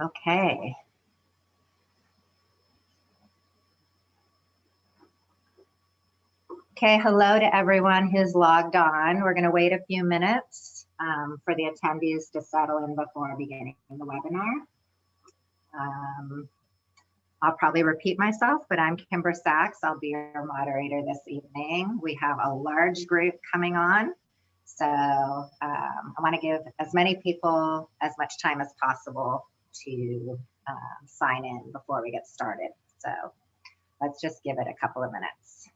Okay. Okay, hello to everyone who's logged on. We're going to wait a few minutes for the attendees to settle in before beginning the webinar. I'll probably repeat myself, but I'm Kimber Sachs. I'll be your moderator this evening. We have a large group coming on, so I want to give as many people as much time as possible to sign in before we get started. So let's just give it a couple of minutes.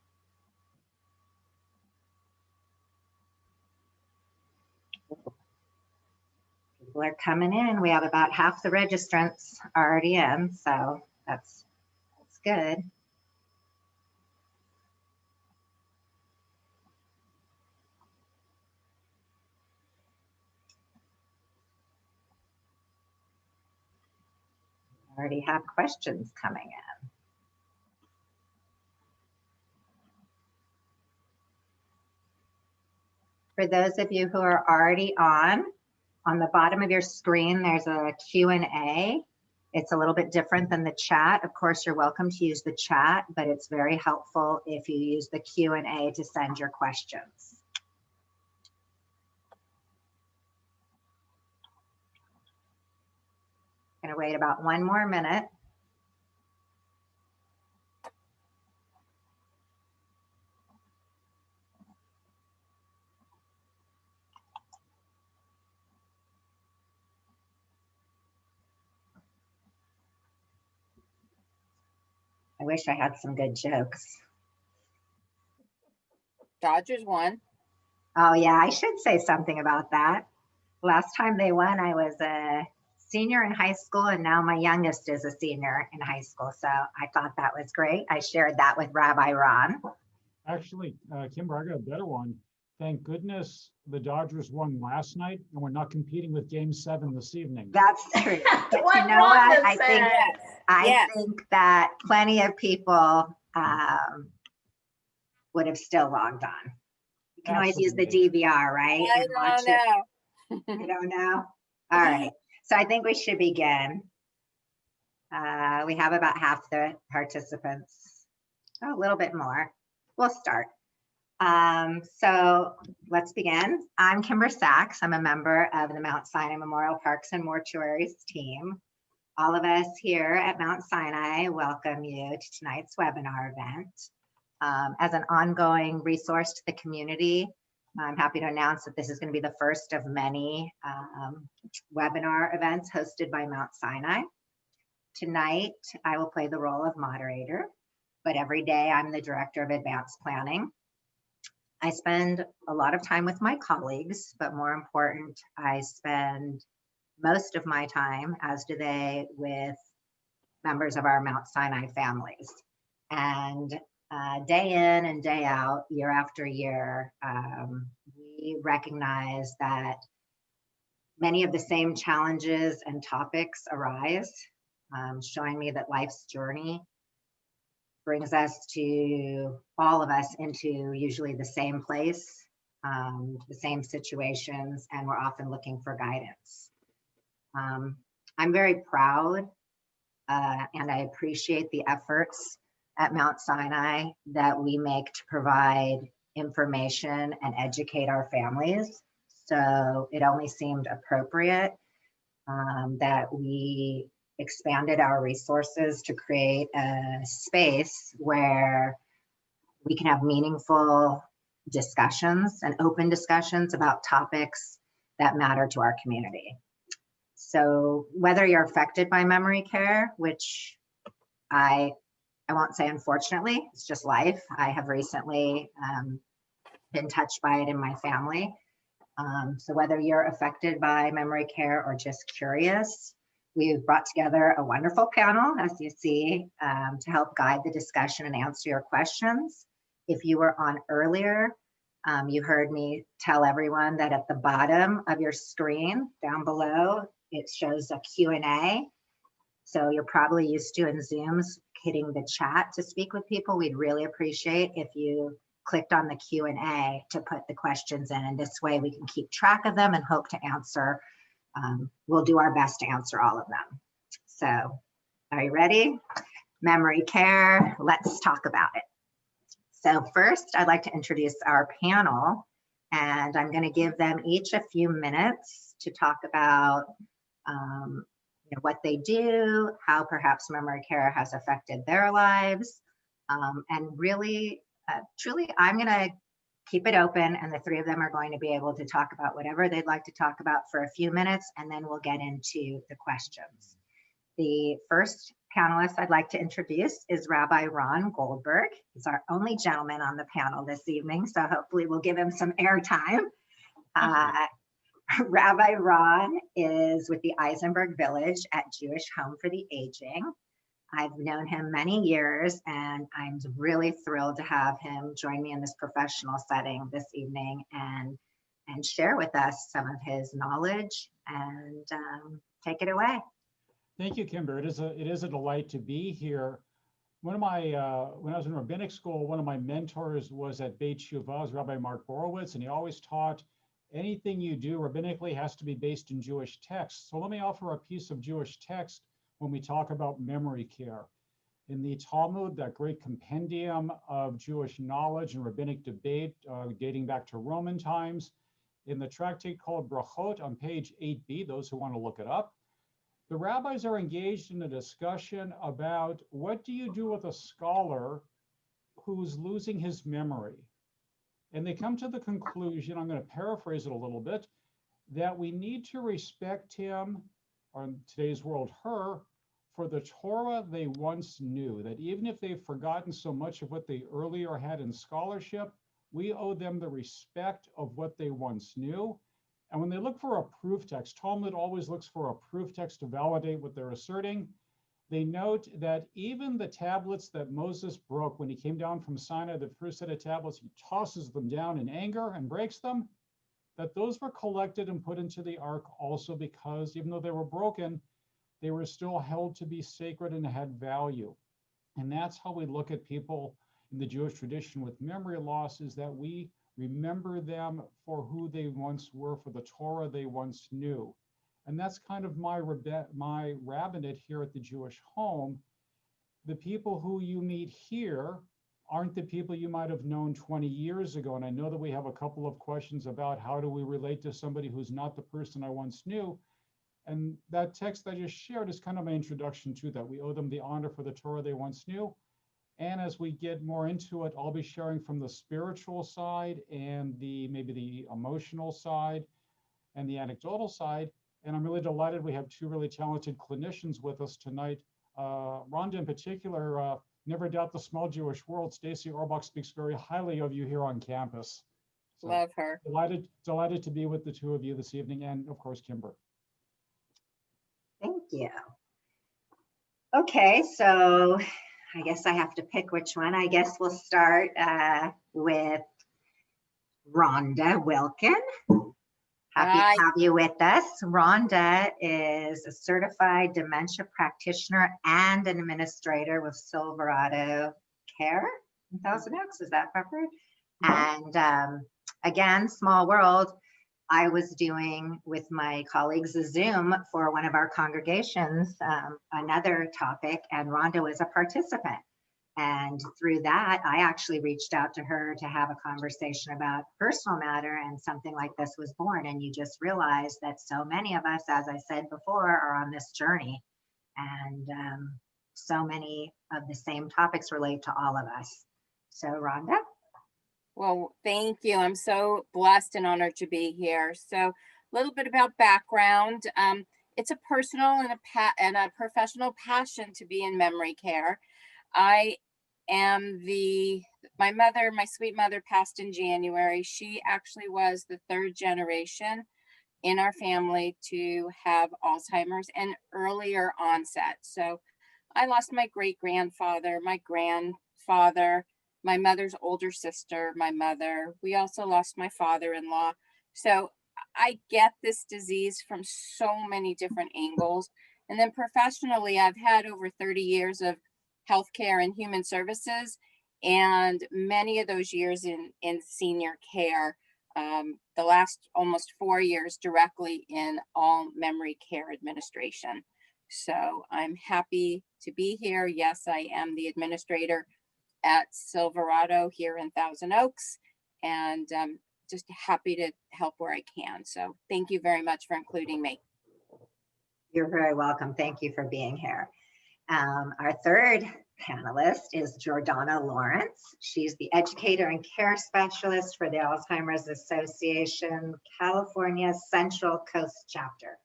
People are coming in. We have about half the registrants already in, so that's good. Already have questions coming in. For those of you who are already on the bottom of your screen, there's a Q&A. It's a little bit different than the chat. Of course, you're welcome to use the chat, but it's very helpful if you use the Q&A to send your questions. I'm gonna wait about one more minute. I wish I had some good jokes. Dodgers won. Oh yeah, I should say something about that. Last time they won, I was a senior in high school, and now my youngest is a senior in high school. So I thought that was great. I shared that with Rabbi Ron. Actually, Kimber, I got a better one. Thank goodness the Dodgers won last night, and we're not competing with Game 7 this evening. That's true. But What you know what? Ronda I think that plenty of people would have still logged on. You can always use the DVR, right? I don't know. You don't know? All right. So I think we should begin. We have about half the participants. Oh, a little bit more. We'll start. So let's begin. I'm Kimber Sachs. I'm a member of the Mount Sinai Memorial Parks and Mortuaries team. All of us here at Mount Sinai welcome you to tonight's webinar event. As an ongoing resource to the community, I'm happy to announce that this is going to be the first of many webinar events hosted by Mount Sinai. Tonight, I will play the role of moderator, but every day I'm the director of advanced planning. I spend a lot of time with my colleagues, but more important, I spend most of my time, as do they, with members of our Mount Sinai families. And day in and day out, year after year, we recognize that many of the same challenges and topics arise, showing me that life's journey brings us to, all of us, into usually the same place, the same situations, and we're often looking for guidance. I'm very proud and I appreciate the efforts at Mount Sinai that we make to provide information and educate our families. So it only seemed appropriate that we expanded our resources to create a space where we can have meaningful discussions and open discussions about topics that matter to our community. So whether you're affected by memory care, which I won't say unfortunately, it's just life. I have recently been touched by it in my family. So whether you're affected by memory care or just curious, we've brought together a wonderful panel, as you see, to help guide the discussion and answer your questions. If you were on earlier, you heard me tell everyone that at the bottom of your screen down below, it shows a Q&A. So you're probably used to in Zooms hitting the chat to speak with people. We'd really appreciate if you clicked on the Q&A to put the questions in. And this way we can keep track of them and hope to answer. We'll do our best to answer all of them. So are you ready? Memory care, let's talk about it. So first, I'd like to introduce our panel, and I'm going to give them each a few minutes to talk about what they do, how perhaps memory care has affected their lives, and really, truly, I'm going to keep it open, and the three of them are going to be able to talk about whatever they'd like to talk about for a few minutes, and then we'll get into the questions. The first panelist I'd like to introduce is Rabbi Ron Goldberg. He's our only gentleman on the panel this evening, so hopefully we'll give him some airtime. Rabbi Ron is with the Eisenberg Village at Jewish Home for the Aging. I've known him many years, and I'm really thrilled to have him join me in this professional setting this evening and share with us some of his knowledge, and take it away. Thank you, Kimber. It is a delight to be here. One of my, when I was in rabbinic school, one of my mentors was at Beit Shuvah, was Rabbi Mark Borowitz, and he always taught anything you do rabbinically has to be based in Jewish texts. So let me offer a piece of Jewish text when we talk about memory care. In the Talmud, that great compendium of Jewish knowledge and rabbinic debate dating back to Roman times, in the tractate called Brachot on page 8b, those who want to look it up, the rabbis are engaged in a discussion about what do you do with a scholar who's losing his memory? And they come to the conclusion, I'm going to paraphrase it a little bit, that we need to respect him, or in today's world, her, for the Torah they once knew, that even if they've forgotten so much of what they earlier had in scholarship, we owe them the respect of what they once knew. And when they look for a proof text, Talmud always looks for a proof text to validate what they're asserting. They note that even the tablets that Moses broke when he came down from Sinai, the first set of tablets, he tosses them down in anger and breaks them, that those were collected and put into the ark also because even though they were broken, they were still held to be sacred and had value. And that's how we look at people in the Jewish tradition with memory loss, is that we remember them for who they once were, for the Torah they once knew. And that's kind of my rabbinate here at the Jewish Home. The people who you meet here aren't the people you might have known 20 years ago. And I know that we have a couple of questions about how do we relate to somebody who's not the person I once knew. And that text I just shared is kind of my introduction to that. We owe them the honor for the Torah they once knew. And as we get more into it, I'll be sharing from the spiritual side and maybe the emotional side and the anecdotal side. And I'm really delighted we have two really talented clinicians with us tonight. Ronda in particular, never doubt the small Jewish world. Stacy Orbach speaks very highly of you here on campus. So Love her. Delighted to be with the two of you this evening, and of course, Kimber. Thank you. Okay, so I guess I have to pick which one. I guess we'll start with Ronda Wilkin. Happy to have you with us. Ronda is a certified dementia practitioner and an administrator with Silverado Care in Thousand Oaks. Is that proper? Mm-hmm. And again, small world. I was doing with my colleagues a Zoom for one of our congregations, another topic, and Ronda was a participant. And through that, I actually reached out to her to have a conversation about personal matter, and something like this was born. And you just realize that so many of us, as I said before, are on this journey. And so many of the same topics relate to all of us. So Ronda? Well, thank you. I'm so blessed and honored to be here. So a little bit about background. It's a personal and a professional passion to be in memory care. I am my sweet mother passed in January. She actually was the third generation in our family to have Alzheimer's and earlier onset. So I lost my great-grandfather, my grandfather, my mother's older sister, my mother. We also lost my father-in-law. So I get this disease from so many different angles. And then professionally, I've had over 30 years of healthcare and human services. and many of those years in senior care, the last almost 4 years directly in all memory care administration. So I'm happy to be here. Yes, I am the administrator at Silverado here in Thousand Oaks, and just happy to help where I can. So thank you very much for including me. You're very welcome. Thank you for being here. Our third panelist is Jordana Lawrence. She's the Educator and Care Specialist for the Alzheimer's Association, California Central Coast Chapter.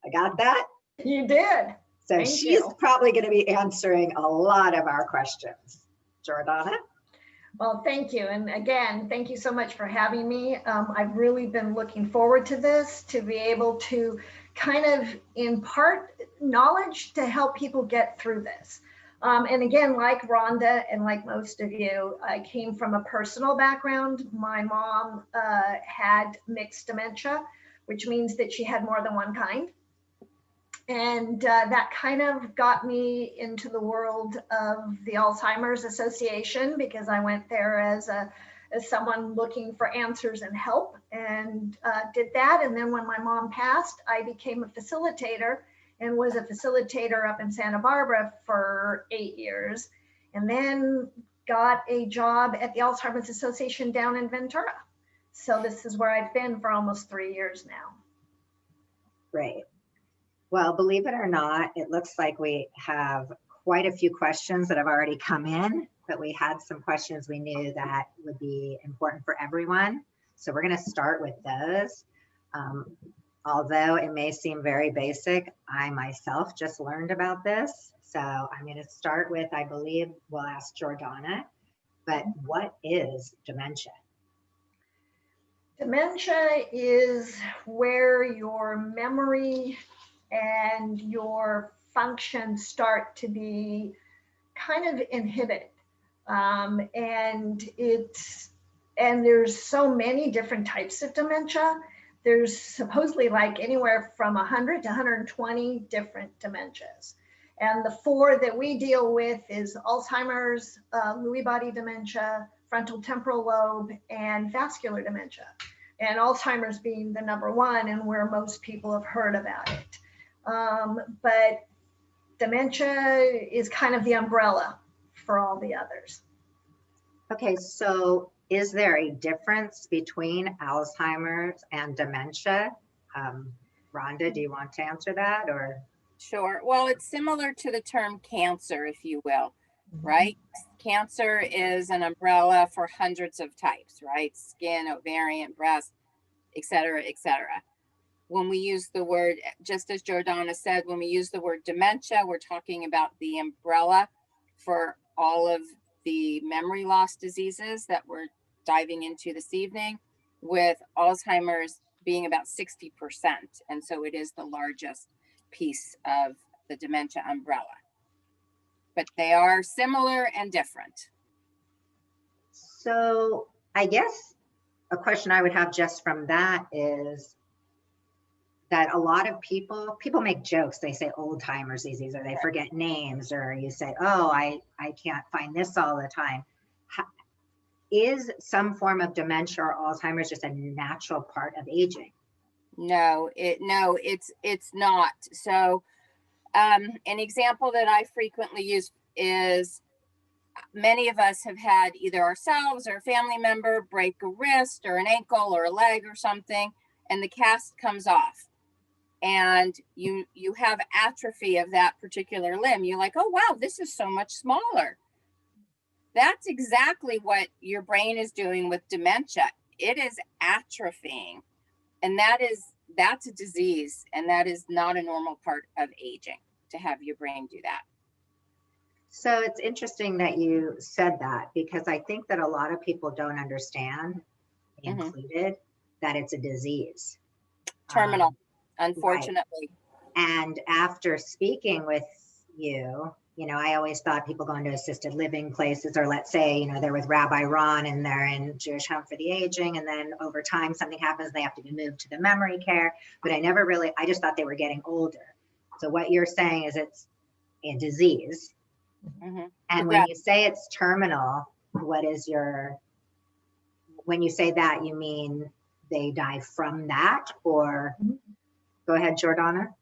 I got that? You did. So Thank she's you. probably going to be answering a lot of our questions. Jordana? Well, thank you. And again, thank you so much for having me. I've really been looking forward to this, to be able to kind of impart knowledge to help people get through this. And again, like Ronda and like most of you, I came from a personal background. My mom had mixed dementia, which means that she had more than one kind. And that kind of got me into the world of the Alzheimer's Association, because I went there as someone looking for answers and help, and did that. And then when my mom passed, I became a facilitator and was a facilitator up in Santa Barbara for 8 years, and then got a job at the Alzheimer's Association down in Ventura. So this is where I've been for almost 3 years now. Great. Well, believe it or not, it looks like we have quite a few questions that have already come in, but we had some questions we knew that would be important for everyone. So we're going to start with those. Although it may seem very basic, I myself just learned about this. So I'm going to start with, I believe we'll ask Jordana, but what is dementia? Dementia is where your memory and your functions start to be kind of inhibited. And there's so many different types of dementia. There's supposedly like anywhere from 100 to 120 different dementias. And the 4 that we deal with is Alzheimer's, Lewy body dementia, frontal temporal lobe, and vascular dementia. And Alzheimer's being the #1 and where most people have heard about it. But dementia is kind of the umbrella for all the others. Okay, so is there a difference between Alzheimer's and dementia? Rhonda, do you want to answer that, or? Sure. Well, it's similar to the term cancer, if you will, right? Cancer is an umbrella for hundreds of types, right? Skin, ovarian, breast, et cetera, et cetera. When we use the word, just as Jordana said, when we use the word dementia, we're talking about the umbrella for all of the memory loss diseases that we're diving into this evening, with Alzheimer's being about 60%. And so it is the largest piece of the dementia umbrella. But they are similar and different. So I guess a question I would have just from that is that a lot of people make jokes. They say old timers disease, or they forget names, or you say, oh, I can't find this all the time. Is some form of dementia or Alzheimer's just a natural part of aging? No, it's not. So an example that I frequently use is many of us have had either ourselves or a family member break a wrist or an ankle or a leg or something, and the cast comes off. And you have atrophy of that particular limb. You're like, oh, wow, this is so much smaller. That's exactly what your brain is doing with dementia. It is atrophying. And that's a disease. And that is not a normal part of aging, to have your brain do that. So it's interesting that you said that, because I think that a lot of people don't understand, included, that it's a disease. Terminal. Unfortunately. Right. And after speaking with you, I always thought people going to assisted living places, or let's say, they're with Rabbi Ron and they're in Jewish Home for the Aging, and then over time something happens, they have to be moved to the memory care. But I just thought they were getting older. So what you're saying is it's a disease. And when you say it's terminal, what is your, when you say that, you mean they die from that, or go ahead, Jordana.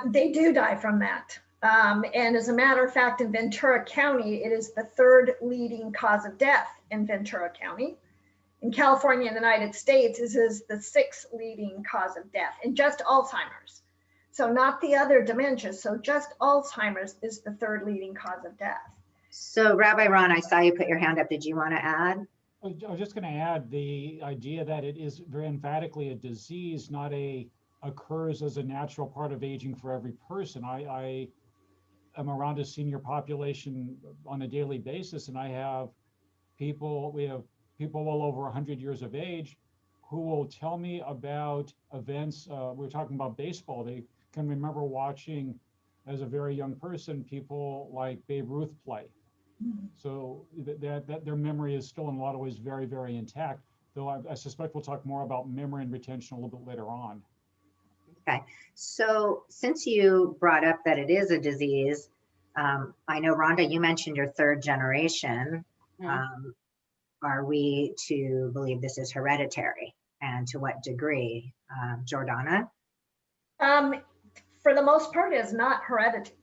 They do die from that. And as a matter of fact, in Ventura County, it is the third leading cause of death in Ventura County. In California, in the United States, this is the sixth leading cause of death, and just Alzheimer's. So not the other dementias, so just Alzheimer's is the third leading cause of death. So Rabbi Ron, I saw you put your hand up. Did you want to add? I was just going to add the idea that it is very emphatically a disease, not occurs as a natural part of aging for every person. I am around a senior population on a daily basis, and we have people well over 100 years of age who will tell me about events. We were talking about baseball. They can remember watching, as a very young person, people like Babe Ruth play. So that their memory is still in a lot of ways very, very intact, though I suspect we'll talk more about memory and retention a little bit later on. Okay, so since you brought up that it is a disease, I know, Ronda, you mentioned your third generation. Are we to believe this is hereditary, and to what degree? Jordana? For the most part, it's not hereditary.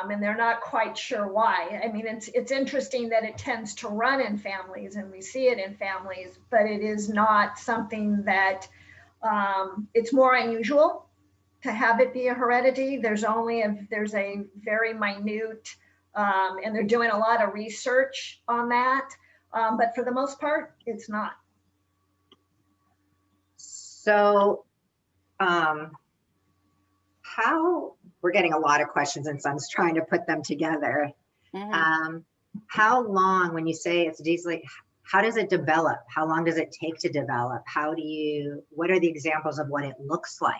And they're not quite sure why. I mean, it's interesting that it tends to run in families, and we see it in families, but it is not something that, it's more unusual to have it be a heredity. There's a very minute, and they're doing a lot of research on that. But for the most part, it's not. So, we're getting a lot of questions, and so I'm just trying to put them together. How long, when you say it's disease, how does it develop? How long does it take to develop? What are the examples of what it looks like?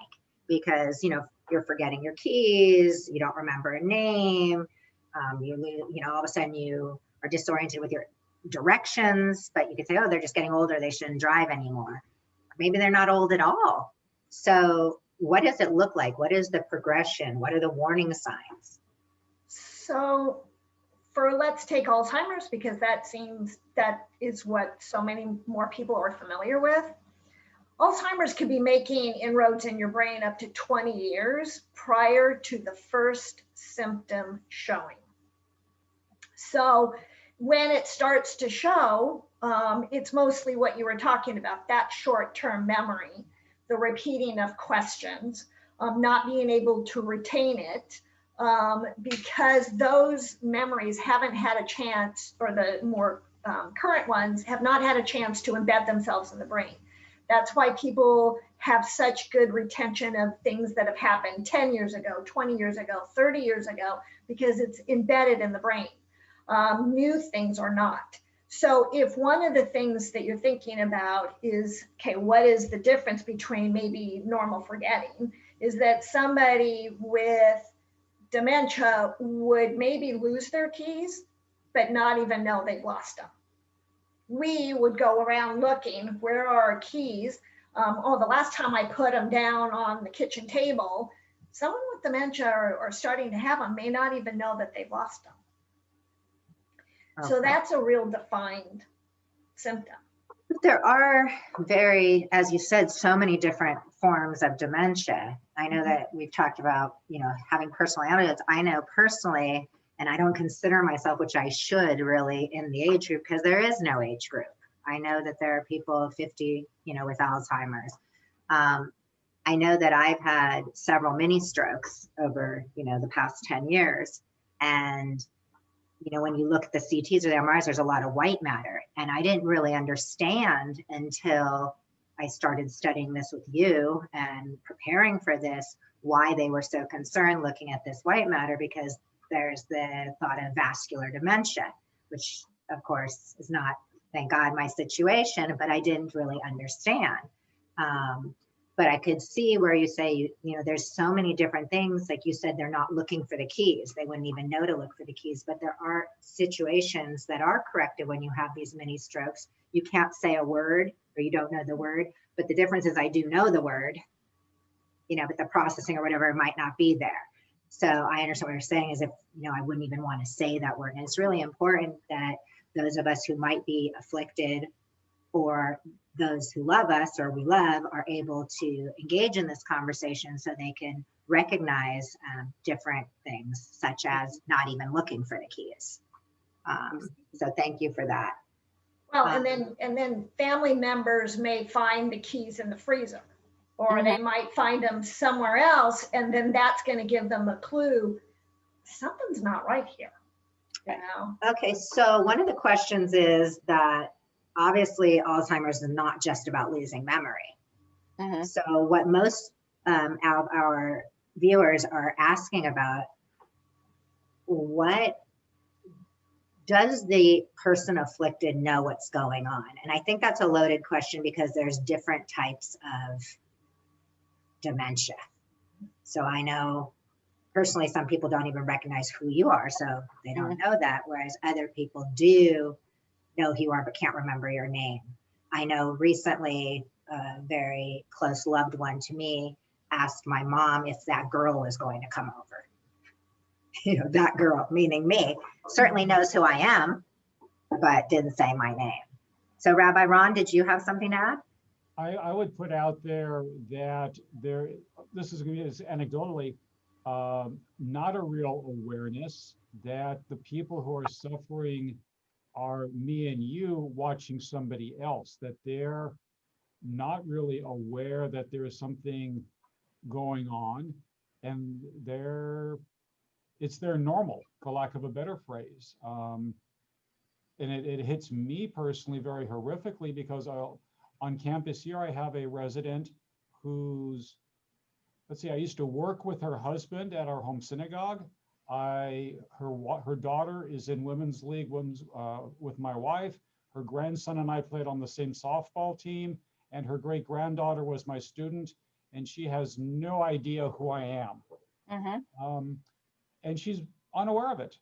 Because, you're forgetting your keys, you don't remember a name, all of a sudden you are disoriented with your directions, but you could say, oh, they're just getting older, they shouldn't drive anymore. Maybe they're not old at all. So what does it look like? What is the progression? What are the warning signs? So let's take Alzheimer's, because that is what so many more people are familiar with. Alzheimer's could be making inroads in your brain up to 20 years prior to the first symptom showing. So when it starts to show, it's mostly what you were talking about, that short-term memory, the repeating of questions, not being able to retain it, because those memories haven't had a chance, or the more current ones have not had a chance to embed themselves in the brain. That's why people have such good retention of things that have happened 10 years ago, 20 years ago, 30 years ago, because it's embedded in the brain. New things are not. So if one of the things that you're thinking about is, okay, what is the difference between maybe normal forgetting, is that somebody with dementia would maybe lose their keys, but not even know they've lost them. We would go around looking, where are our keys? Oh, the last time I put them down on the kitchen table. Someone with dementia or starting to have them may not even know that they've lost them. Okay. So that's a real defined symptom. There are as you said, so many different forms of dementia. I know that we've talked about, having personal anecdotes. I know personally, and I don't consider myself, which I should really, in the age group, because there is no age group. I know that there are people 50, with Alzheimer's. I know that I've had several mini strokes over, the past 10 years. And when you look at the CTs or the MRIs, there's a lot of white matter. And I didn't really understand until I started studying this with you and preparing for this, why they were so concerned looking at this white matter, because there's the thought of vascular dementia, which of course is not, thank God, my situation, but I didn't really understand. But I could see where you say, there's so many different things. Like you said, they're not looking for the keys. They wouldn't even know to look for the keys, but there are situations that are corrected when you have these mini strokes. You can't say a word, or you don't know the word, but the difference is I do know the word, but the processing or whatever might not be there. So I understand what you're saying is, if, I wouldn't even want to say that word. And it's really important that those of us who might be afflicted or those who love us or we love are able to engage in this conversation so they can recognize different things, such as not even looking for the keys. So thank you for that. Well, and then family members may find the keys in the freezer, or they might find them somewhere else, and then that's going to give them a clue. Something's not right here, you know? Okay, so one of the questions is that obviously Alzheimer's is not just about losing memory. So what most of our viewers are asking about, what does the person afflicted know what's going on? And I think that's a loaded question because there's different types of dementia. So I know personally, some people don't even recognize who you are, so they don't know that, whereas other people do know who you are but can't remember your name. I know recently a very close loved one to me asked my mom if that girl was going to come over. You know, that girl, meaning me, certainly knows who I am, but didn't say my name. So Rabbi Ron, did you have something to add? I would put out there that this is going to be anecdotally, not a real awareness that the people who are suffering are me and you watching somebody else, that they're not really aware that there is something going on, and it's their normal, for lack of a better phrase. And it hits me personally very horrifically because on campus here, I have a resident who's, let's see, I used to work with her husband at our home synagogue. Her daughter is in women's league with my wife. Her grandson and I played on the same softball team, and her great granddaughter was my student, and she has no idea who I am. And she's unaware of it.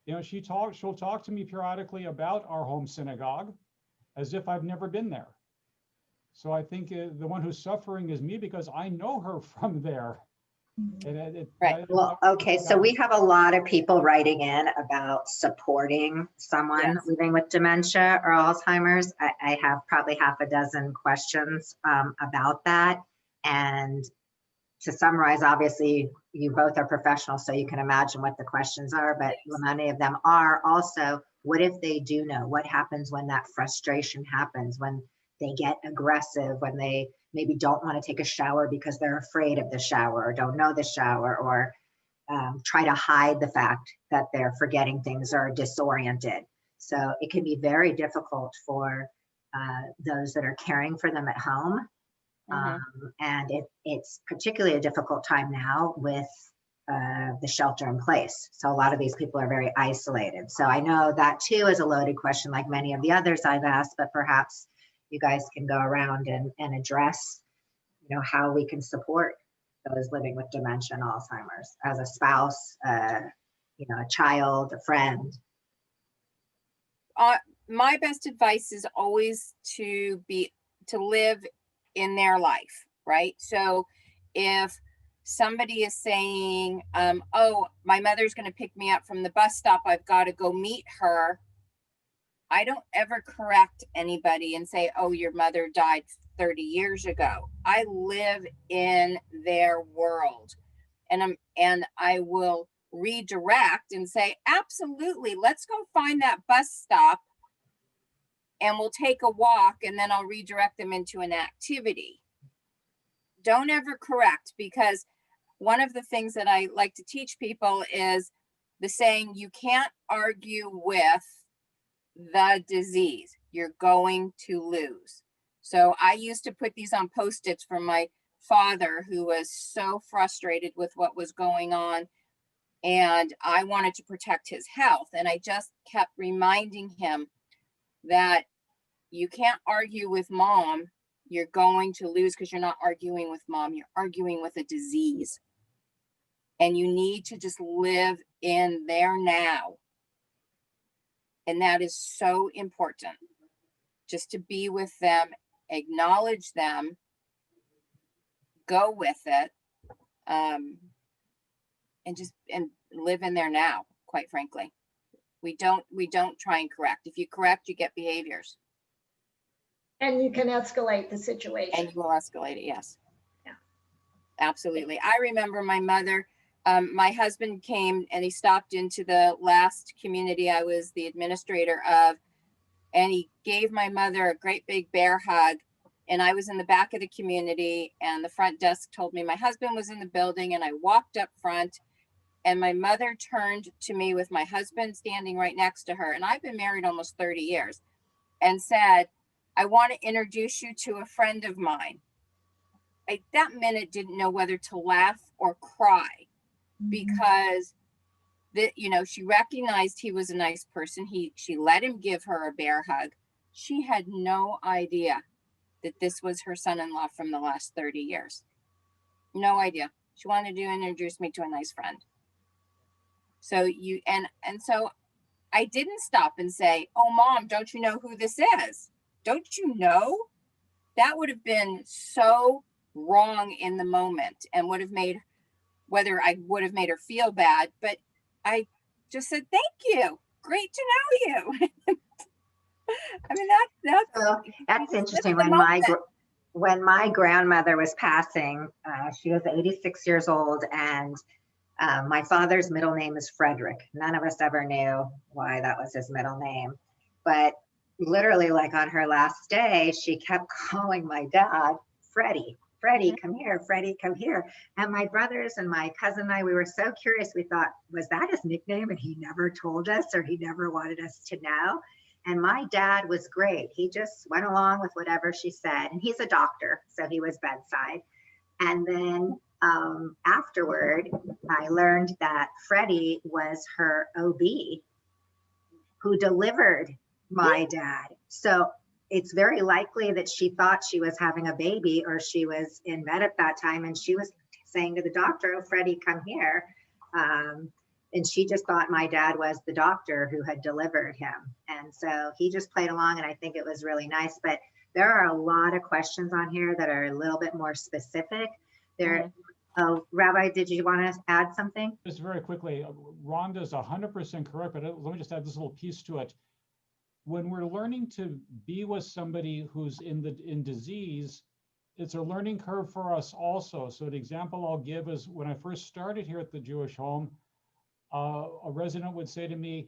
You know, she'll talk to me periodically about our home synagogue as if I've never been there. So I think the one who's suffering is me because I know her from there. And Well, okay, so we have a lot of people writing in about supporting someone living with dementia or Alzheimer's. I have probably half a dozen questions about that. And to summarize, obviously, you both are professionals, so you can imagine what the questions are, but many of them are also, what if they do know? What happens when that frustration happens, when they get aggressive, when they maybe don't want to take a shower because they're afraid of the shower or don't know the shower, or try to hide the fact that they're forgetting things or disoriented. So it can be very difficult for those that are caring for them at home. And it's particularly a difficult time now with the shelter in place. So a lot of these people are very isolated. So I know that too is a loaded question, like many of the others I've asked, but perhaps you guys can go around and address, you know, how we can support those living with dementia and Alzheimer's as a spouse, you know, a child, a friend. My best advice is always to live in their life, right? So if somebody is saying, oh, my mother's going to pick me up from the bus stop, I've got to go meet her, I don't ever correct anybody and say, oh, your mother died 30 years ago. I live in their world, and I will redirect and say, absolutely, let's go find that bus stop and we'll take a walk, and then I'll redirect them into an activity. Don't ever correct, because one of the things that I like to teach people is the saying, you can't argue with the disease, you're going to lose. So I used to put these on Post-its for my father, who was so frustrated with what was going on, and I wanted to protect his health. And I just kept reminding him that you can't argue with mom, you're going to lose, because you're not arguing with mom, you're arguing with a disease. And you need to just live in there now. And that is so important, just to be with them, acknowledge them, go with it, and live in there now, quite frankly. We don't try and correct. If you correct, you get behaviors. And you can escalate the situation. And you will escalate it, yes. Yeah. Absolutely. I remember my mother, my husband came and he stopped into the last community I was the administrator of, and he gave my mother a great big bear hug. And I was in the back of the community, and the front desk told me my husband was in the building, and I walked up front, and my mother turned to me with my husband standing right next to her. And I've been married almost 30 years, and said, I want to introduce you to a friend of mine. I that minute didn't know whether to laugh or cry, because she recognized he was a nice person. She let him give her a bear hug. She had no idea that this was her son-in-law from the last 30 years. No idea. She wanted to introduce me to a nice friend. So so I didn't stop and say, oh, Mom, don't you know who this is? Don't you know? That would have been so wrong in the moment, and would have made her feel bad. But I just said, thank you. Great to know you. I mean, that's interesting. Moment. When my grandmother was passing, she was 86 years old, and my father's middle name is Frederick. None of us ever knew why that was his middle name, but literally, like on her last day, she kept calling my dad Freddie. Freddie, come here. Freddie, come here. And my brothers and my cousin and I, we were so curious. We thought, was that his nickname and he never told us, or he never wanted us to know? And my dad was great. He just went along with whatever she said. And he's a doctor, so he was bedside. And then afterward, I learned that Freddie was her OB who delivered my dad. So it's very likely that she thought she was having a baby, or she was in bed at that time, and she was saying to the doctor, oh, Freddie, come here. And she just thought my dad was the doctor who had delivered him. And so he just played along, and I think it was really nice. But there are a lot of questions on here that are a little bit more specific. Rabbi, did you want to add something? Just very quickly, Ronda's 100% correct, but let me just add this little piece to it. When we're learning to be with somebody who's in disease, it's a learning curve for us also. So an example I'll give is when I first started here at the Jewish home, a resident would say to me,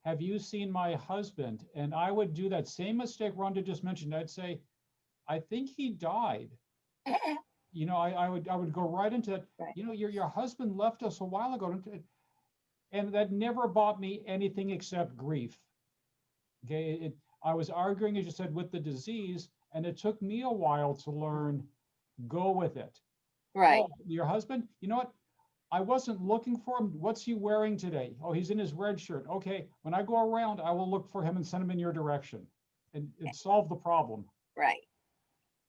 have you seen my husband? And I would do that same mistake Ronda just mentioned. I'd say, I think he died. I would go right into that. Right. Your husband left us a while ago. And that never brought me anything except grief. Okay, I was arguing, as you said, with the disease, and it took me a while to learn, go with it. Right. Oh, your husband, you know what? I wasn't looking for him. What's he wearing today? Oh, he's in his red shirt. Okay, when I go around, I will look for him and send him in your direction, and solve the problem. Right.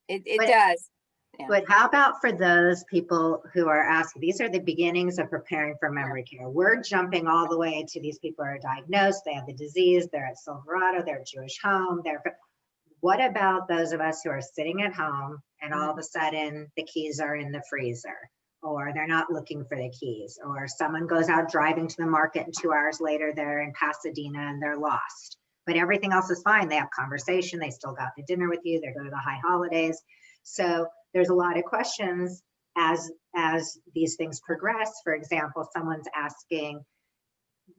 It does. Yeah. But how about for those people who are asking, these are the beginnings of preparing for memory care. We're jumping all the way to these people who are diagnosed, they have the disease, they're at Silverado, they're at Jewish home. What about those of us who are sitting at home and all of a sudden the keys are in the freezer, or they're not looking for the keys, or someone goes out driving to the market and 2 hours later they're in Pasadena and they're lost, but everything else is fine. They have conversation, they still got the dinner with you, they go to the high holidays. So there's a lot of questions as these things progress. For example, someone's asking,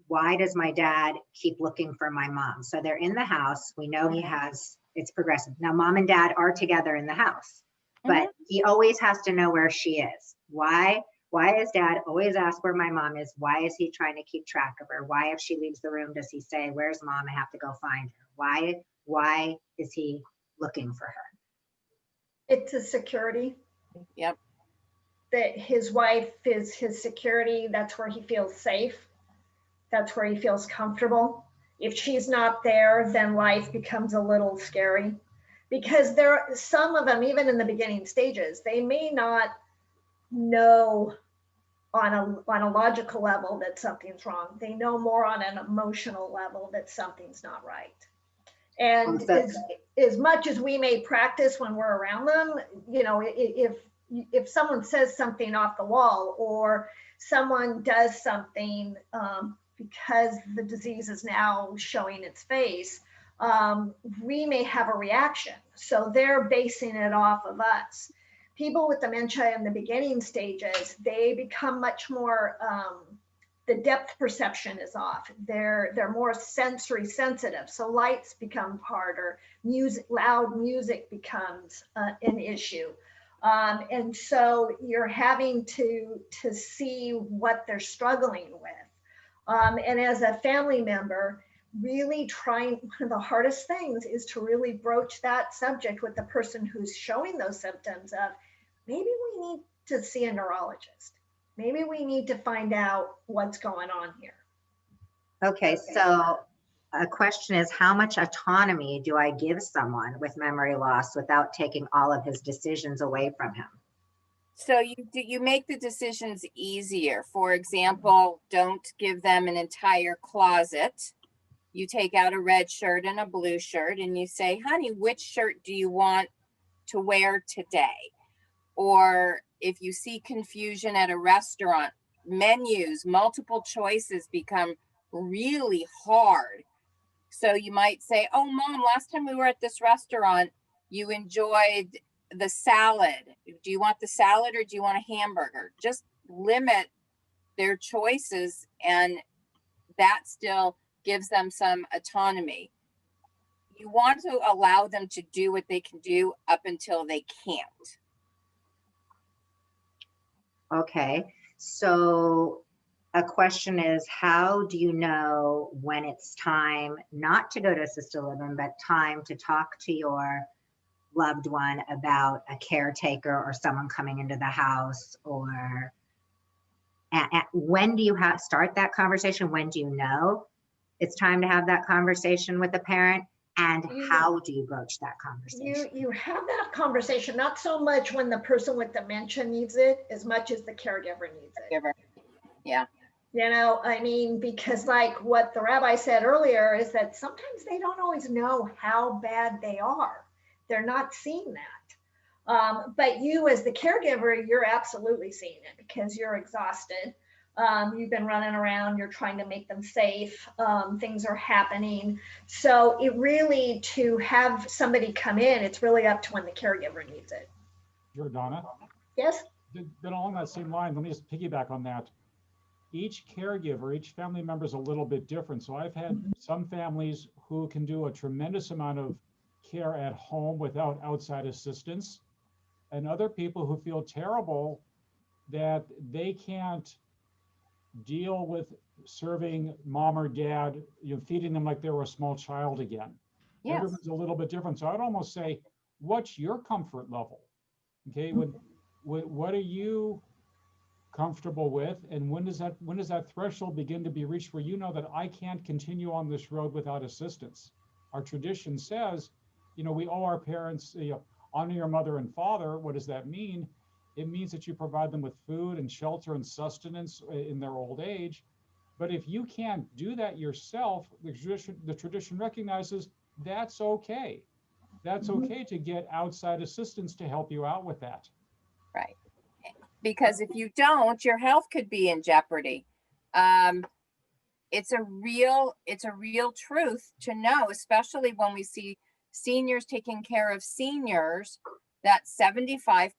why does my dad keep looking for my mom? So they're in the house. We know it's progressive. Now, mom and dad are together in the house, but he always has to know where she is. Why is dad always ask where my mom is? Why is he trying to keep track of her? Why, if she leaves the room, does he say, where's mom? I have to go find her. Why is he looking for her? It's a security. Yep. That his wife is his security. That's where he feels safe. That's where he feels comfortable. If she's not there, then life becomes a little scary, because there are some of them, even in the beginning stages, they may not know on a logical level that something's wrong. They know more on an emotional level that something's not right. And as much as we may practice when we're around them, if someone says something off the wall, or someone does something, because the disease is now showing its face, we may have a reaction. So they're basing it off of us. People with dementia in the beginning stages, they become much more, the depth perception is off. They're more sensory sensitive. So lights become harder. Music, loud music becomes an issue. And so you're having to see what they're struggling with. And as a family member, really trying, one of the hardest things is to really broach that subject with the person who's showing those symptoms of, maybe we need to see a neurologist. Maybe we need to find out what's going on here. Okay, so a question is, how much autonomy do I give someone with memory loss without taking all of his decisions away from him? So you make the decisions easier. For example, don't give them an entire closet. You take out a red shirt and a blue shirt and you say, honey, which shirt do you want to wear today? Or if you see confusion at a restaurant, menus, multiple choices become really hard. So you might say, oh, Mom, last time we were at this restaurant, you enjoyed the salad. Do you want the salad or do you want a hamburger? Just limit their choices, and that still gives them some autonomy. You want to allow them to do what they can do up until they can't. Okay, so a question is, how do you know when it's time not to go to assisted living, but time to talk to your loved one about a caretaker or someone coming into the house? Or when do you start that conversation? When do you know it's time to have that conversation with a parent? And how do you broach that conversation? You have that conversation, not so much when the person with dementia needs it, as much as the caregiver needs it. Yeah. You know, I mean, because like what the rabbi said earlier is that sometimes they don't always know how bad they are. They're not seeing that. But you as the caregiver, you're absolutely seeing it because you're exhausted. You've been running around, you're trying to make them safe. Things are happening. So it really, to have somebody come in, it's really up to when the caregiver needs it. Jordana? Yes? Then along that same line, let me just piggyback on that. Each caregiver, each family member is a little bit different. So I've had some families who can do a tremendous amount of care at home without outside assistance, and other people who feel terrible that they can't deal with serving mom or dad, feeding them like they were a small child again. Yes. Everyone's a little bit different. So I'd almost say, what's your comfort level? Okay, what are you comfortable with, and when does that threshold begin to be reached where you know that I can't continue on this road without assistance? Our tradition says, we owe our parents, honor your mother and father. What does that mean? It means that you provide them with food and shelter and sustenance in their old age. But if you can't do that yourself, the tradition recognizes that's okay. That's okay to get outside assistance to help you out with that. Right. Because if you don't, your health could be in jeopardy. It's a real truth to know, especially when we see seniors taking care of seniors, that 75%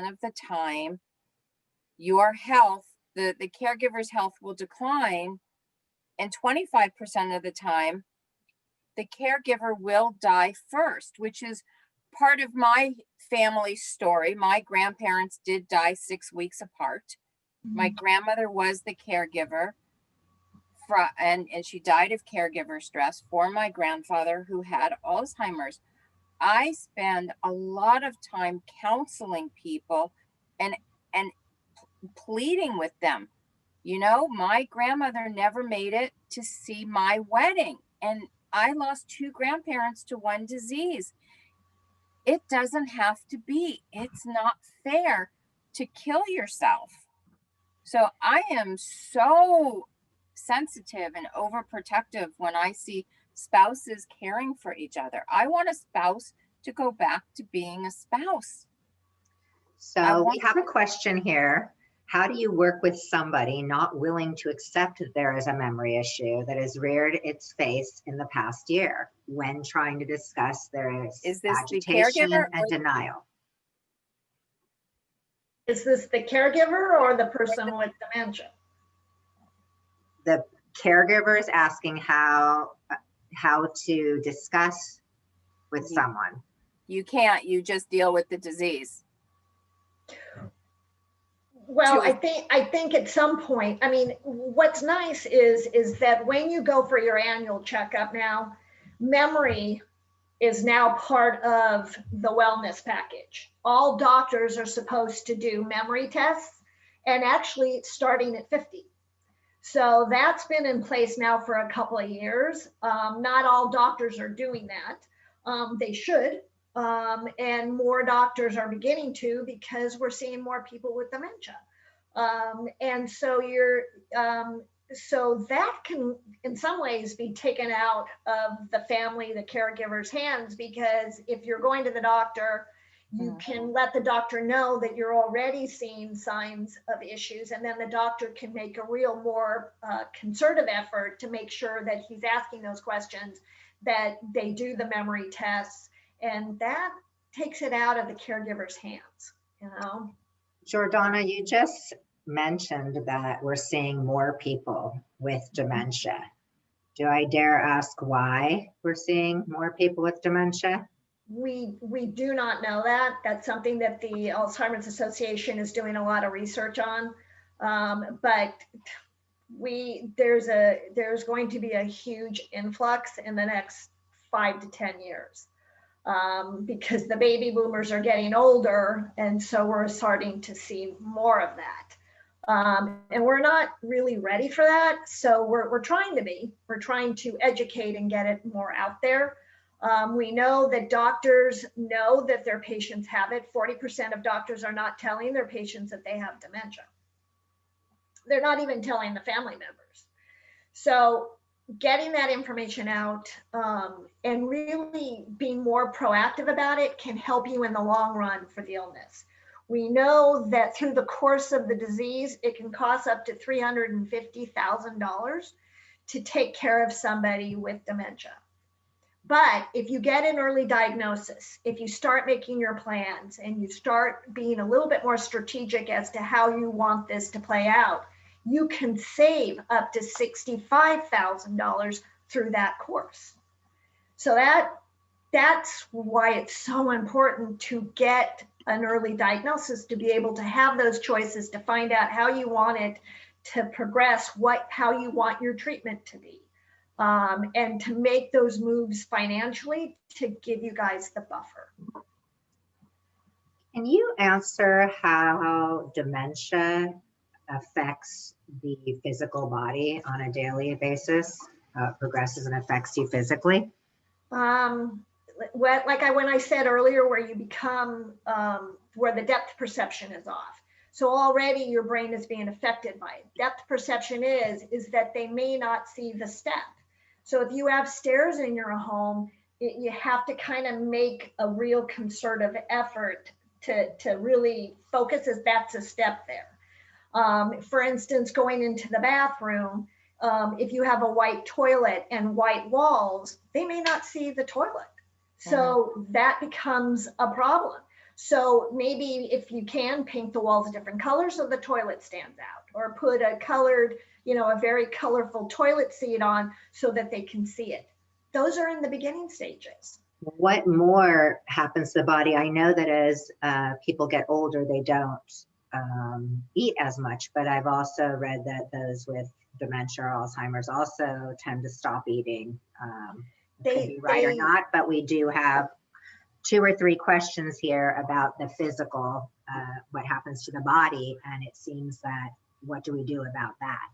of the time, your health, the caregiver's health will decline, and 25% of the time, the caregiver will die first, which is part of my family story. My grandparents did die 6 weeks apart. My grandmother was the caregiver, and she died of caregiver stress for my grandfather who had Alzheimer's. I spend a lot of time counseling people and pleading with them. My grandmother never made it to see my wedding, and I lost 2 grandparents to one disease. It doesn't have to be. It's not fair to kill yourself. So I am so sensitive and overprotective when I see spouses caring for each other. I want a spouse to go back to being a spouse. So we have a question here How do you work with somebody not willing to accept that there is a memory issue that has reared its face in the past year when trying to discuss there is Is this the agitation caregiver and or denial? Is this the caregiver or the person with dementia? The caregiver is asking how to discuss with someone. you can't, you just deal with the disease? Well, I think at some point, I mean, what's nice is that when you go for your annual checkup now, memory is now part of the wellness package. All doctors are supposed to do memory tests, and actually it's starting at 50. So that's been in place now for a couple of years. Not all doctors are doing that. They should. And more doctors are beginning to, because we're seeing more people with dementia. And so so that can in some ways be taken out of the family, the caregiver's hands, because if you're going to the doctor, you can let the doctor know that you're already seeing signs of issues, and then the doctor can make a real more concerted effort to make sure that he's asking those questions, that they do the memory tests, and that takes it out of the caregiver's hands, you know. Jordana, you just mentioned that we're seeing more people with dementia. Do I dare ask why we're seeing more people with dementia? We do not know that. That's something that the Alzheimer's Association is doing a lot of research on. But there's going to be a huge influx in the next 5 to 10 years. Because the baby boomers are getting older, and so we're starting to see more of that. And we're not really ready for that. So we're trying to be. We're trying to educate and get it more out there. We know that doctors know that their patients have it. 40% of doctors are not telling their patients that they have dementia. They're not even telling the family members. So getting that information out and really being more proactive about it can help you in the long run for the illness. We know that through the course of the disease, it can cost up to $350,000 to take care of somebody with dementia. But if you get an early diagnosis, if you start making your plans and you start being a little bit more strategic as to how you want this to play out, you can save up to $65,000 through that course. So that's why it's so important to get an early diagnosis, to be able to have those choices, to find out how you want it to progress, how you want your treatment to be. And to make those moves financially to give you guys the buffer. Can you answer how dementia affects the physical body on a daily basis, progresses and affects you physically? When I said earlier, where you become, where the depth perception is off. So already your brain is being affected by it. Depth perception is that they may not see the step. So if you have stairs in your home, you have to kind of make a real concerted effort to really focus, as that's a step there. For instance, going into the bathroom, if you have a white toilet and white walls, they may not see the toilet. So that becomes a problem. So maybe if you can, paint the walls different colors so the toilet stands out, or put a colored, a very colorful toilet seat on so that they can see it. Those are in the beginning stages. What more happens to the body? I know that as people get older, they don't eat as much, but I've also read that those with dementia or Alzheimer's also tend to stop eating. Could be right or not, but we do have 2 or 3 questions here about the physical, what happens to the body, and it seems that what do we do about that?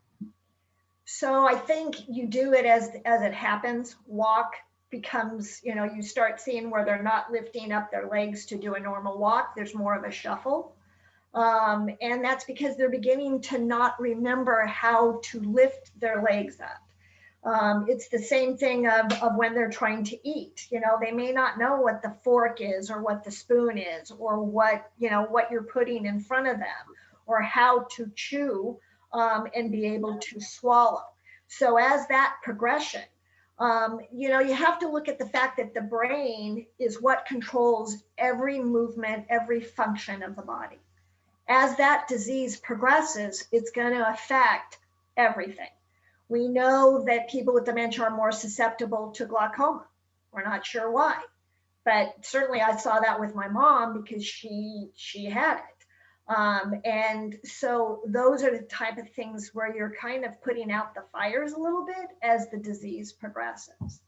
So I think you do it as it happens. Walk becomes, you start seeing where they're not lifting up their legs to do a normal walk. There's more of a shuffle. And that's because they're beginning to not remember how to lift their legs up. It's the same thing of when they're trying to eat. They may not know what the fork is or what the spoon is, or what you're putting in front of them, or how to chew and be able to swallow. So as that progression, you have to look at the fact that the brain is what controls every movement, every function of the body. As that disease progresses, it's going to affect everything. We know that people with dementia are more susceptible to glaucoma. We're not sure why, but certainly I saw that with my mom because she had it. And so those are the type of things where you're kind of putting out the fires a little bit as the disease progresses.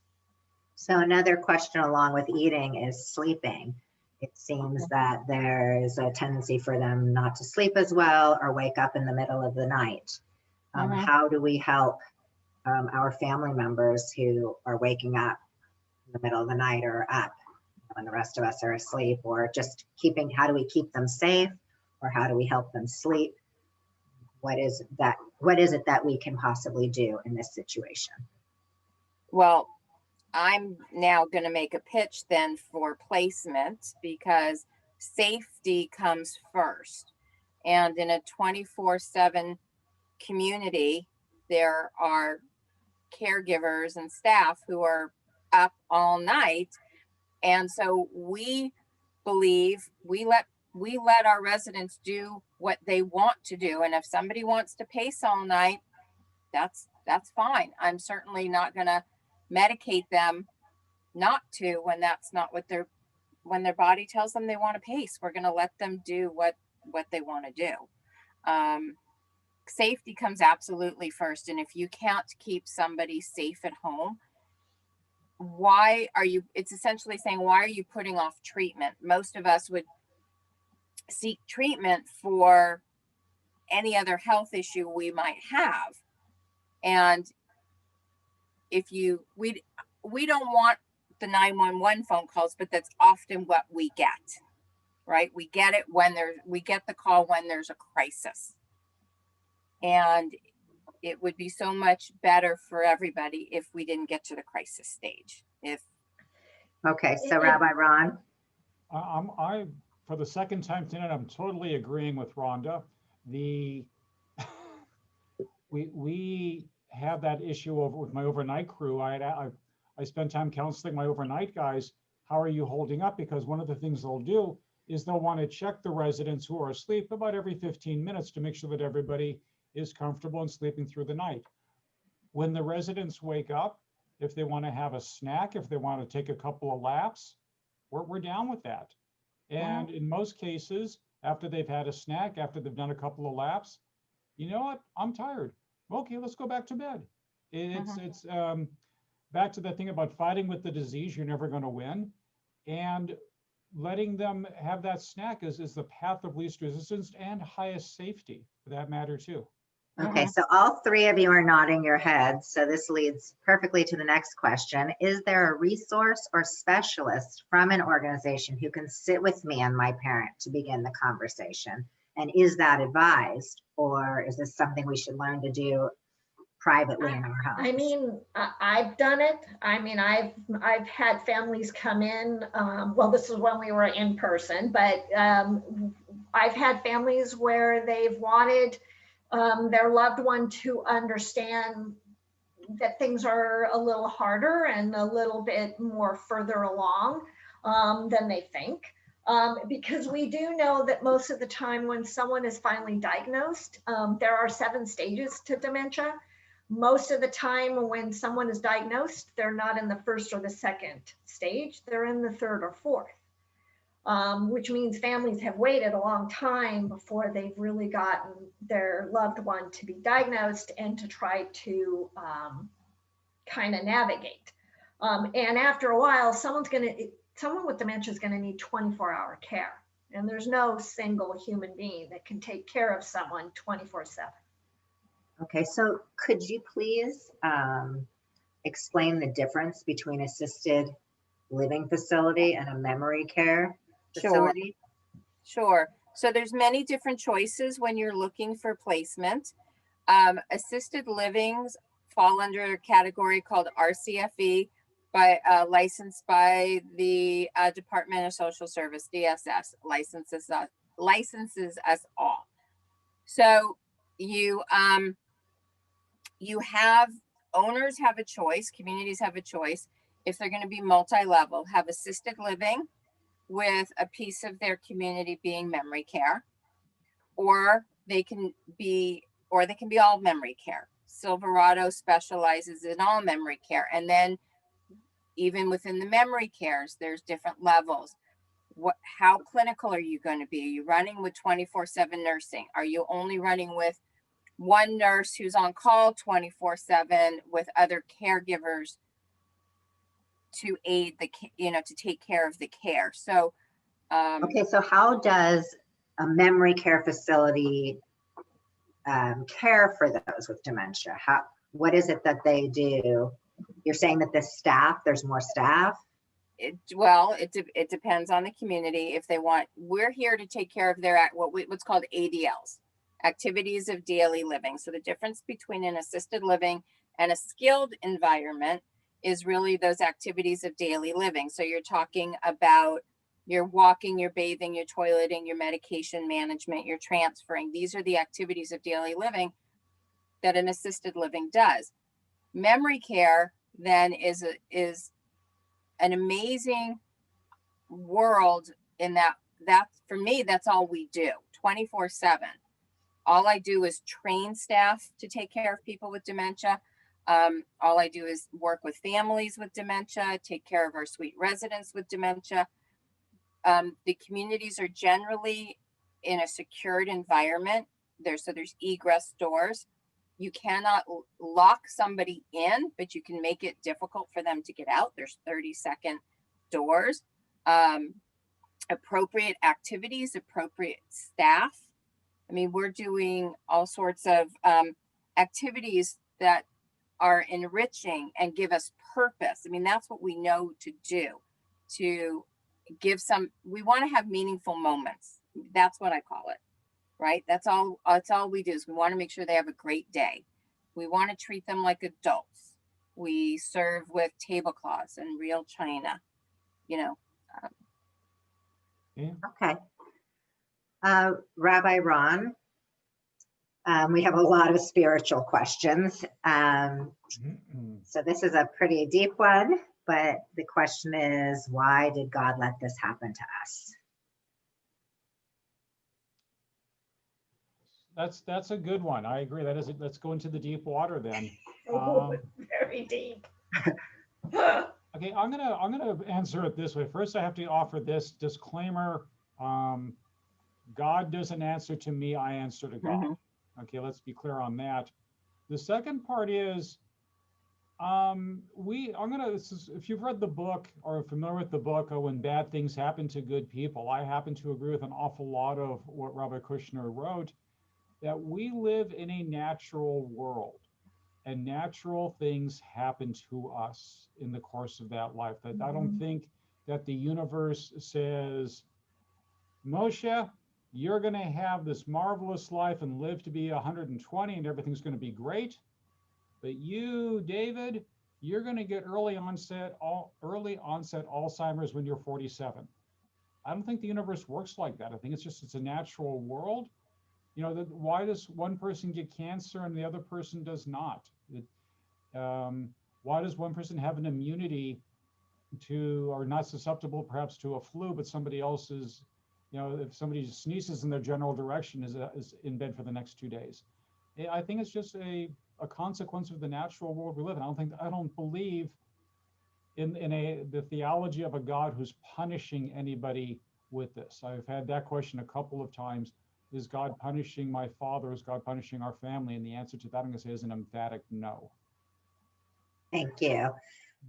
So another question along with eating is sleeping. It seems that there's a tendency for them not to sleep as well or wake up in the middle of the night. How do we help our family members who are waking up in the middle of the night or up when the rest of us are asleep, or just how do we keep them safe, or how do we help them sleep? What is it that we can possibly do in this situation? Well, I'm now going to make a pitch then for placement, because safety comes first. And in a 24/7 community, there are caregivers and staff who are up all night. And so we believe we let our residents do what they want to do. And if somebody wants to pace all night, that's fine. I'm certainly not going to medicate them not to when that's not what when their body tells them they want to pace. We're going to let them do what they want to do. Safety comes absolutely first. And if you can't keep somebody safe at home, it's essentially saying, why are you putting off treatment? Most of us would seek treatment for any other health issue we might have. And we don't want the 911 phone calls, but that's often what we get, right? We get it we get the call when there's a crisis. And it would be so much better for everybody if we didn't get to the crisis stage. Okay, so Rabbi Ron. I for the second time tonight, I'm totally agreeing with Ronda. We have that issue with my overnight crew. I spend time counseling my overnight guys. How are you holding up? Because one of the things they'll do is they'll want to check the residents who are asleep about every 15 minutes to make sure that everybody is comfortable and sleeping through the night. When the residents wake up, if they want to have a snack, if they want to take a couple of laps, we're down with that. And in most cases, after they've had a snack, after they've done a couple of laps, you know what? I'm tired. Okay, let's go back to bed. It's back to that thing about fighting with the disease. You're never going to win. And letting them have that snack is the path of least resistance and highest safety, for that matter too. Okay, so all three of you are nodding your heads. So this leads perfectly to the next question. Is there a resource or specialist from an organization who can sit with me and my parent to begin the conversation? And is that advised, or is this something we should learn to do privately in our homes? I mean, I've done it. I mean, I've had families come in. Well, this is when we were in person, but I've had families where they've wanted their loved one to understand that things are a little harder and a little bit more further along than they think. Because we do know that most of the time when someone is finally diagnosed, there are 7 stages to dementia. Most of the time when someone is diagnosed, they're not in the first or the second stage, they're in the third or fourth, which means families have waited a long time before they've really gotten their loved one to be diagnosed and to try to kind of navigate. And after a while, someone with dementia is going to need 24-hour care. And there's no single human being that can take care of someone 24/7. Okay, so could you please explain the difference between assisted living facility and a memory care facility? Sure. So there's many different choices when you're looking for placement. Assisted livings fall under a category called RCFE, licensed by the Department of Social Service, DSS, licenses us all. So you have, owners have a choice, communities have a choice. If they're going to be multi-level, have assisted living with a piece of their community being memory care, or they can be all memory care. Silverado specializes in all memory care. And then even within the memory cares, there's different levels. How clinical are you going to be? Are you running with 24/7 nursing? Are you only running with one nurse who's on call 24/7 with other caregivers to aid to take care of the care? So Okay, so how does a memory care facility care for those with dementia? What is it that they do? You're saying that the staff, there's more staff? It depends on the community. If they want, we're here to take care of their what's called ADLs, activities of daily living. So the difference between an assisted living and a skilled environment is really those activities of daily living. So you're talking about your walking, your bathing, your toileting, your medication management, your transferring. These are the activities of daily living that an assisted living does. Memory care then is an amazing world in that for me, that's all we do 24/7. All I do is train staff to take care of people with dementia. All I do is work with families with dementia, take care of our suite residents with dementia. The communities are generally in a secured environment. There's egress doors. You cannot lock somebody in, but you can make it difficult for them to get out. There's 30-second doors. Appropriate activities, appropriate staff. I mean, we're doing all sorts of activities that are enriching and give us purpose. I mean, that's what we know to do, to give we want to have meaningful moments. That's what I call it, right? That's all we do is we want to make sure they have a great day. We want to treat them like adults. We serve with tablecloths and real china, Yeah. Okay. Rabbi Ron, we have a lot of spiritual questions. So this is a pretty deep one, but the question is, why did God let this happen to us? That's a good one. I agree. Let's go into the deep water then. Very deep. Okay, I'm gonna answer it this way. First, I have to offer this disclaimer. God doesn't answer to me, I answer to God. Mm-hmm. Okay, let's be clear on that. The second part is, if you've read the book or are familiar with the book, When Bad Things Happen to Good People, I happen to agree with an awful lot of what Rabbi Kushner wrote, that we live in a natural world and natural things happen to us in the course of that life. That I don't think that the universe says, Moshe, you're going to have this marvelous life and live to be 120 and everything's going to be great. But you, David, you're going to get early onset Alzheimer's when you're 47. I don't think the universe works like that. I think it's a natural world. Why does one person get cancer and the other person does not? Why does one person have an immunity to, or not susceptible perhaps to a flu, but somebody else is, if somebody sneezes in their general direction is in bed for the next 2 days? I think it's just a consequence of the natural world we live in. I don't believe in the theology of a God who's punishing anybody with this. I've had that question a couple of times. Is God punishing my father? Is God punishing our family? And the answer to that, I'm going to say, is an emphatic no. Thank you.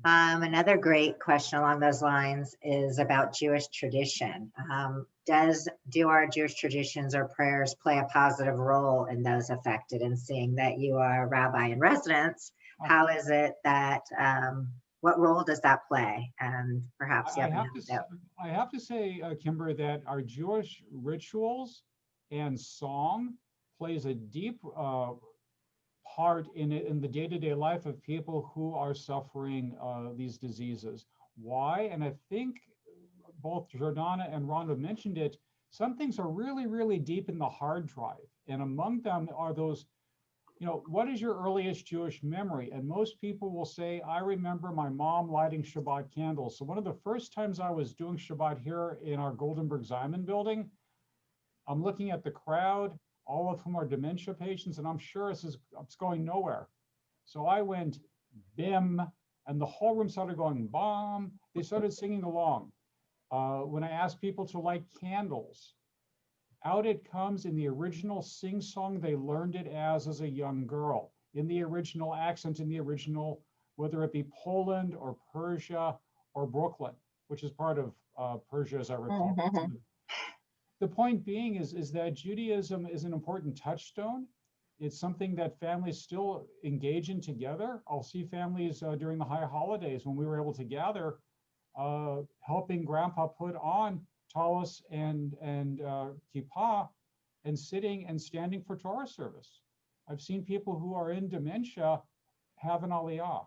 Another great question along those lines is about Jewish tradition. Do our Jewish traditions or prayers play a positive role in those affected? And seeing that you are a rabbi in residence, how is it that, what role does that play? And perhaps you have I have to say, Kimber, that our Jewish rituals and song plays a deep part in the day-to-day life of people who are suffering these diseases. Why? And I think both Jordana and Ronda mentioned it. some things are really, really deep in the hard drive. And among them are those, what is your earliest Jewish memory? And most people will say, I remember my mom lighting Shabbat candles. So one of the first times I was doing Shabbat here in our Goldenberg Ziman building, I'm looking at the crowd, all of whom are dementia patients, and I'm sure it's going nowhere. So I went bim, and the whole room started going bomb. They started singing along. When I asked people to light candles, out it comes in the original sing-song they learned it as a young girl, in the original accent, in the original, whether it be Poland or Persia or Brooklyn, which is part of Persia, as I recall. The point being is that Judaism is an important touchstone. It's something that families still engage in together. I'll see families during the high holidays when we were able to gather, helping Grandpa put on talis and kippah, and sitting and standing for Torah service. I've seen people who are in dementia have an aliyah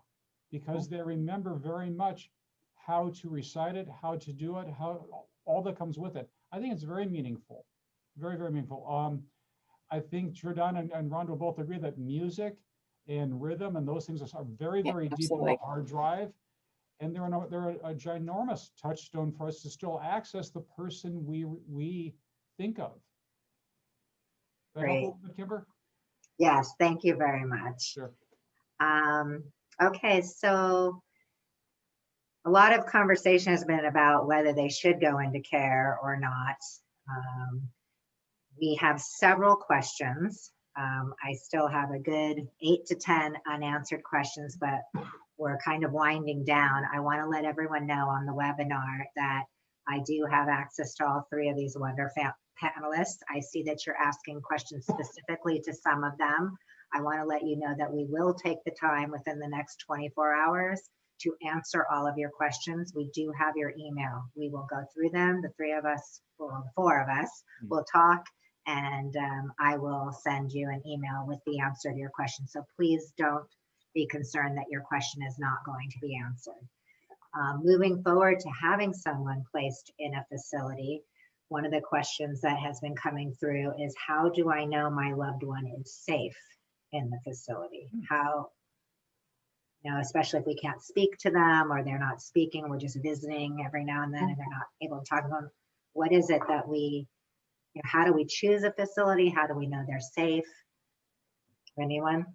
because they remember very much how to recite it, how to do it, how all that comes with it. I think it's very meaningful, very, very meaningful. I think Jordana and Ronda both agree that music and rhythm and those things are very, very deep in the hard drive. And they're a ginormous touchstone for us to still access the person we think of. Great. Kimber? Yes, thank you very much. Sure. Okay, so a lot of conversation has been about whether they should go into care or not. We have several questions. I still have a good 8 to 10 unanswered questions, but we're kind of winding down. I want to let everyone know on the webinar that I do have access to all 3 of these wonderful panelists. I see that you're asking questions specifically to some of them. I want to let you know that we will take the time within the next 24 hours to answer all of your questions. We do have your email. We will go through them. The 3 of us, well, the 4 of us will talk, and I will send you an email with the answer to your question. So please don't be concerned that your question is not going to be answered. Moving forward to having someone placed in a facility, one of the questions that has been coming through is, how do I know my loved one is safe in the facility? How, especially if we can't speak to them or they're not speaking, we're just visiting every now and then and they're not able to talk about them. What is it that how do we choose a facility? How do we know they're safe? Anyone?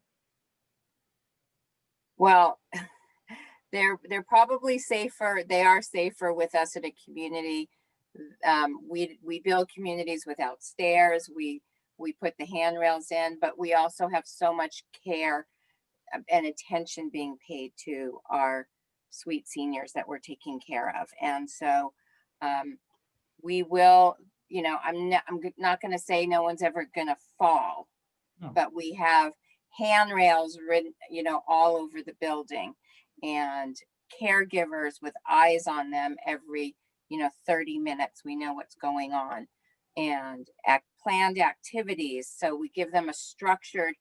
Well, they're probably safer. They are safer with us in a community. We build communities without stairs. We put the handrails in, but we also have so much care and attention being paid to our sweet seniors that we're taking care of. And so we will, I'm not going to say no one's ever going to fall, but we have handrails written, all over the building, and caregivers with eyes on them every, 30 minutes. We know what's going on, and planned activities. So we give them a structured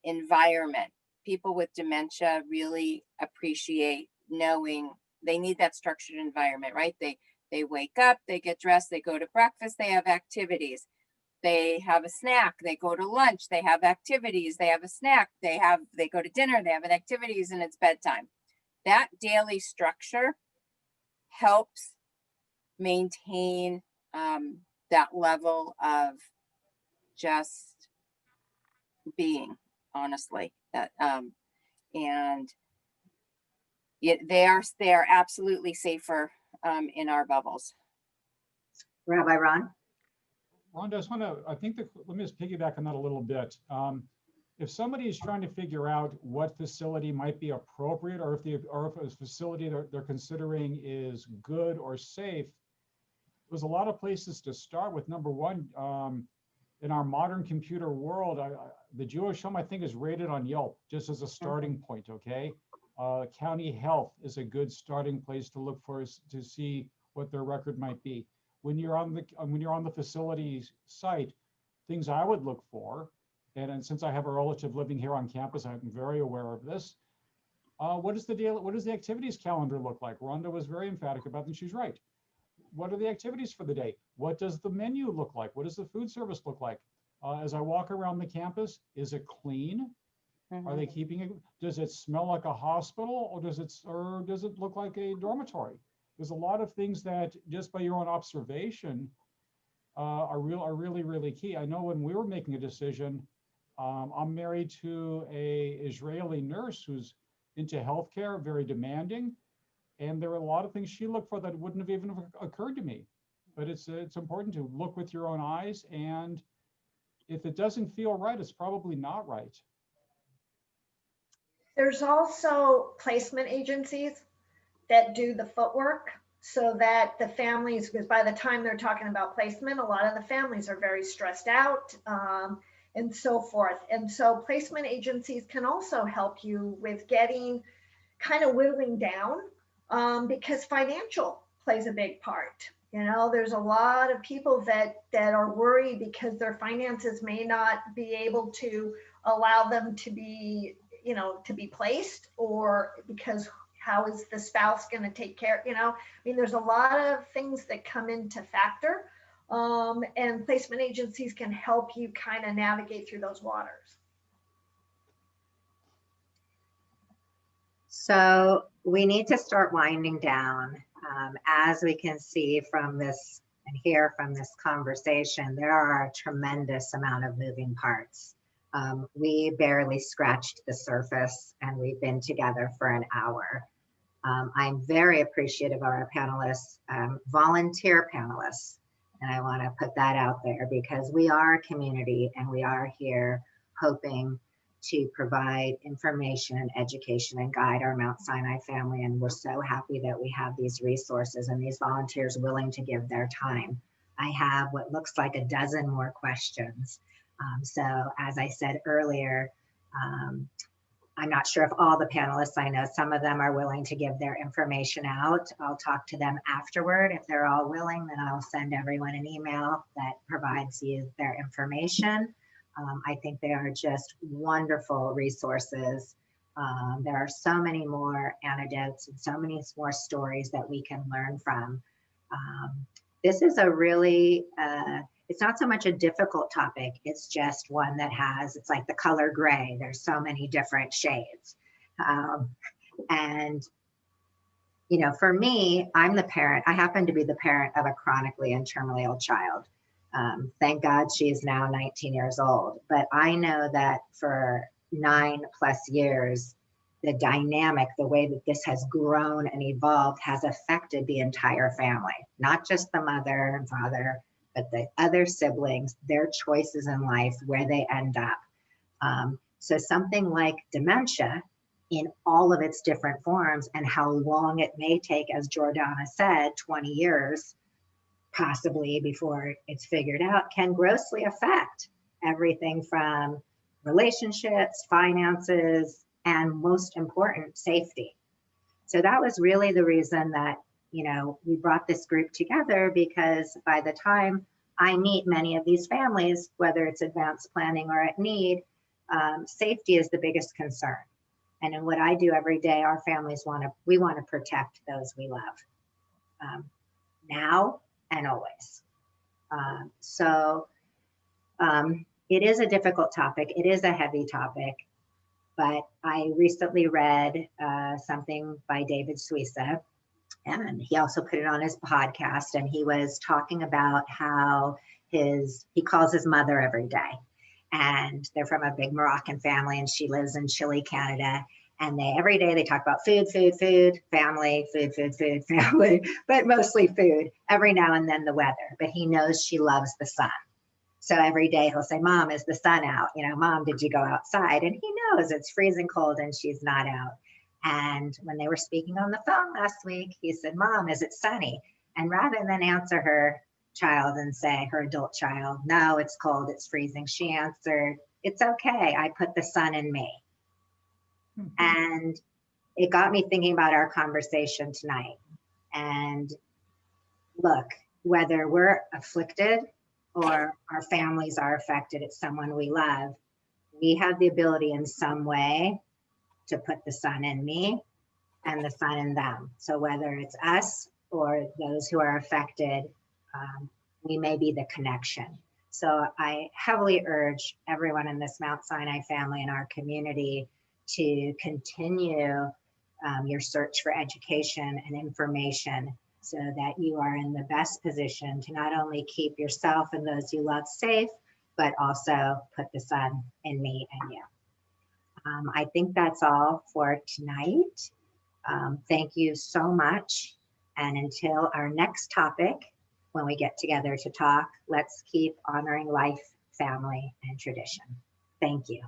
environment. People with dementia really appreciate knowing they need that structured environment, right? They wake up, they get dressed, they go to breakfast, they have activities. They have a snack, they go to lunch, they have activities, they have a snack, they go to dinner, they have activities, and it's bedtime. That daily structure helps maintain that level of just being, honestly. And they are absolutely safer in our bubbles. Rabbi Ron? Ronda, let me just piggyback on that a little bit. If somebody is trying to figure out what facility might be appropriate, or if a facility they're considering is good or safe, there's a lot of places to start with. Number one, in our modern computer world, the Jewish home, I think, is rated on Yelp just as a starting point, okay? County Health is a good starting place to look for, to see what their record might be. When you're on the facility site, things I would look for, and since I have a relative living here on campus, I'm very aware of this. What does the activities calendar look like? Ronda was very emphatic about it, and she's right. what are the activities for the day? What does the menu look like? What does the food service look like? As I walk around the campus, is it clean? Are they keeping it? Does it smell like a hospital, or does it look like a dormitory? There's a lot of things that just by your own observation are really, really key. I know when we were making a decision, I'm married to a Israeli nurse who's into healthcare, very demanding. And there are a lot of things she looked for that wouldn't have even occurred to me. But it's important to look with your own eyes. And if it doesn't feel right, it's probably not right. There's also placement agencies that do the footwork so that the families, because by the time they're talking about placement, a lot of the families are very stressed out and so forth. And so placement agencies can also help you with getting kind of whittling down because financial plays a big part. You know, there's a lot of people that are worried because their finances may not be able to allow them to be, you know, to be placed, or because how is the spouse going to take care? You know, I mean, there's a lot of things that come into factor, and placement agencies can help you kind of navigate through those waters. So we need to start winding down. As we can see from this and hear from this conversation, there are a tremendous amount of moving parts. We barely scratched the surface, and we've been together for an hour. I'm very appreciative of our panelists, volunteer panelists, and I want to put that out there because we are a community and we are here hoping to provide information and education and guide our Mount Sinai family. And we're so happy that we have these resources and these volunteers willing to give their time. I have what looks like a dozen more questions. So as I said earlier, I'm not sure if all the panelists, I know some of them are willing to give their information out. I'll talk to them afterward. If they're all willing, then I'll send everyone an email that provides you their information. I think they are just wonderful resources. There are so many more anecdotes and so many more stories that we can learn from. This is a really, it's not so much a difficult topic, it's just one that has, it's like the color gray, there's so many different shades. And, you know, for me, I'm the parent, I happen to be the parent of a chronically and terminally ill child. Thank God she's now 19 years old, but I know that for 9+ years, the dynamic, the way that this has grown and evolved has affected the entire family, not just the mother and father, but the other siblings, their choices in life, where they end up. So something like dementia in all of its different forms and how long it may take, as Jordana said, 20 years, possibly before it's figured out, can grossly affect everything from relationships, finances, and most important, safety. So that was really the reason that, you know, we brought this group together, because by the time I meet many of these families, whether it's advanced planning or at need, safety is the biggest concern. And in what I do every day, our families we want to protect those we love, now and always. It is a difficult topic. It is a heavy topic. But I recently read something by David Suissa, and he also put it on his podcast, and he was talking about how he calls his mother every day, and they're from a big Moroccan family, and she lives in Chile, Canada, and every day they talk about food, family, food, family, but mostly food, every now and then the weather, but he knows she loves the sun. So every day he'll say, Mom, is the sun out? You know, Mom, did you go outside? And he knows it's freezing cold and she's not out. And when they were speaking on the phone last week, he said, Mom, is it sunny? And rather than answer her child and say, her adult child, no, it's cold, it's freezing, she answered, it's okay, I put the sun in me. Mm-hmm. And it got me thinking about our conversation tonight. And look, whether we're afflicted or our families are affected, it's someone we love, we have the ability in some way to put the sun in me and the sun in them. So whether it's us or those who are affected, we may be the connection. So I heavily urge everyone in this Mount Sinai family and our community to continue your search for education and information so that you are in the best position to not only keep yourself and those you love safe, but also put the sun in me and you. I think that's all for tonight. Thank you so much. And until our next topic, when we get together to talk, let's keep honoring life, family, and tradition. Thank you.